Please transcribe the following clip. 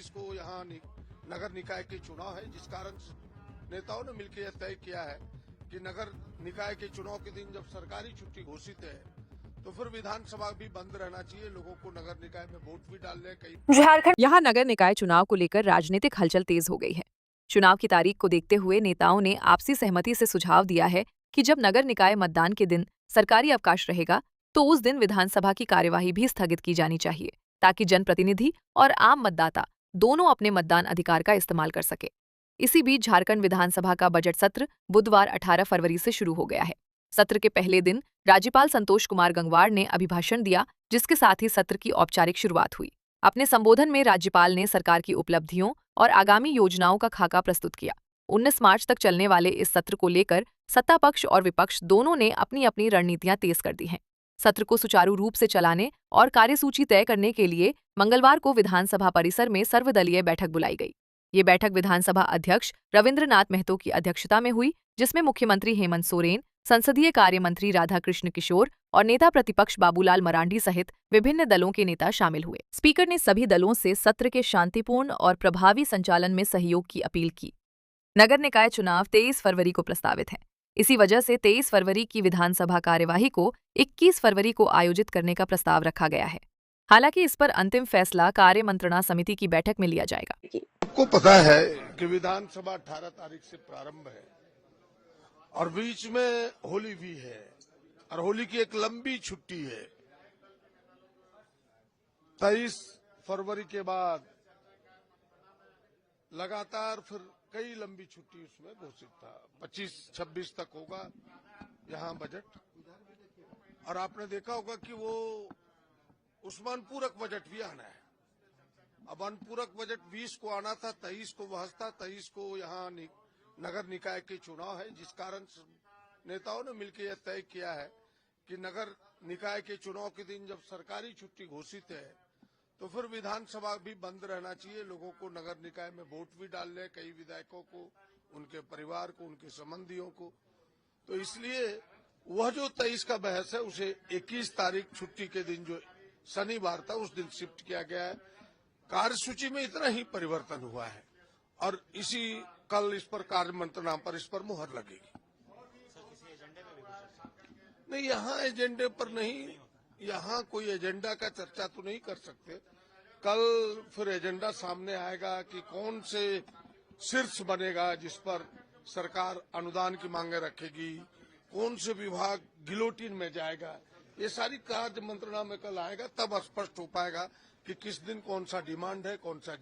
23 को यहाँ नगर निकाय के चुनाव है, जिस कारण नेताओं ने मिलकर यह तय किया है कि नगर निकाय के चुनाव के दिन जब सरकारी छुट्टी घोषित है तो फिर विधानसभा भी बंद रहना चाहिए, लोगों को नगर निकाय में वोट भी डालने कई झारखंड यहाँ नगर निकाय चुनाव को लेकर राजनीतिक हलचल तेज हो गई है। चुनाव की तारीख को देखते हुए नेताओं ने आपसी सहमति से सुझाव दिया है कि जब नगर निकाय मतदान के दिन सरकारी अवकाश रहेगा तो उस दिन विधानसभा की कार्यवाही भी स्थगित की जानी चाहिए, ताकि जनप्रतिनिधि और आम मतदाता दोनों अपने मतदान अधिकार का इस्तेमाल कर सके। इसी बीच झारखंड विधानसभा का बजट सत्र बुधवार 18 फरवरी से शुरू हो गया है। सत्र के पहले दिन राज्यपाल संतोष कुमार गंगवार ने अभिभाषण दिया, जिसके साथ ही सत्र की औपचारिक शुरुआत हुई। अपने संबोधन में राज्यपाल ने सरकार की उपलब्धियों और आगामी योजनाओं का खाका प्रस्तुत किया। 19 मार्च तक चलने वाले इस सत्र को लेकर सत्ता पक्ष और विपक्ष दोनों ने अपनी अपनी रणनीतियां तेज कर दी हैं। सत्र को सुचारू रूप से चलाने और कार्यसूची तय करने के लिए मंगलवार को विधानसभा परिसर में सर्वदलीय बैठक बुलाई गई। ये बैठक विधानसभा अध्यक्ष रविंद्रनाथ महतो की अध्यक्षता में हुई, जिसमें मुख्यमंत्री हेमंत सोरेन, संसदीय कार्य मंत्री राधाकृष्ण किशोर और नेता प्रतिपक्ष बाबूलाल मरांडी सहित विभिन्न दलों के नेता शामिल हुए। स्पीकर ने सभी दलों से सत्र के शांतिपूर्ण और प्रभावी संचालन में सहयोग की अपील की। नगर निकाय चुनाव 23 फरवरी को प्रस्तावित है। इसी वजह से 23 फरवरी की विधानसभा कार्यवाही को 21 फरवरी को आयोजित करने का प्रस्ताव रखा गया है। हालांकि इस पर अंतिम फैसला कार्य मंत्रणा समिति की बैठक में लिया जाएगा। आपको पता है कि विधानसभा 18 तारीख से प्रारंभ है और बीच में होली भी है और होली की एक लंबी छुट्टी है। 23 फरवरी के बाद लगातार फिर कई लंबी छुट्टी उसमें घोषित था। 25-26 तक होगा यहाँ बजट, और आपने देखा होगा कि वो उसमें अनुपूरक बजट भी आना है। अब अनुपूरक बजट 20 को आना था, 23 को वह था, 23 को यहाँ नगर निकाय के चुनाव है, जिस कारण नेताओं ने मिलकर यह तय किया है कि नगर निकाय के चुनाव के दिन जब सरकारी छुट्टी घोषित है तो फिर विधानसभा भी बंद रहना चाहिए, लोगों को नगर निकाय में वोट भी डालने, कई विधायकों को, उनके परिवार को, उनके संबंधियों को। तो इसलिए वह जो 23 का बहस है उसे 21 तारीख छुट्टी के दिन जो शनिवार था उस दिन शिफ्ट किया गया है। कार्यसूची में इतना ही परिवर्तन हुआ है और कल इस पर कार्य मंत्रणा पर इस पर मुहर लगेगी। नहीं, यहाँ एजेंडे पर नहीं, यहाँ कोई एजेंडा का चर्चा तो नहीं कर सकते। कल फिर एजेंडा सामने आएगा कि कौन से शीर्ष बनेगा जिस पर सरकार अनुदान की मांगे रखेगी, कौन से विभाग गिलोटिन में जाएगा, ये सारी कार्य मंत्रणा में कल आएगा, तब स्पष्ट हो पाएगा कि किस दिन कौन सा डिमांड है, कौन सा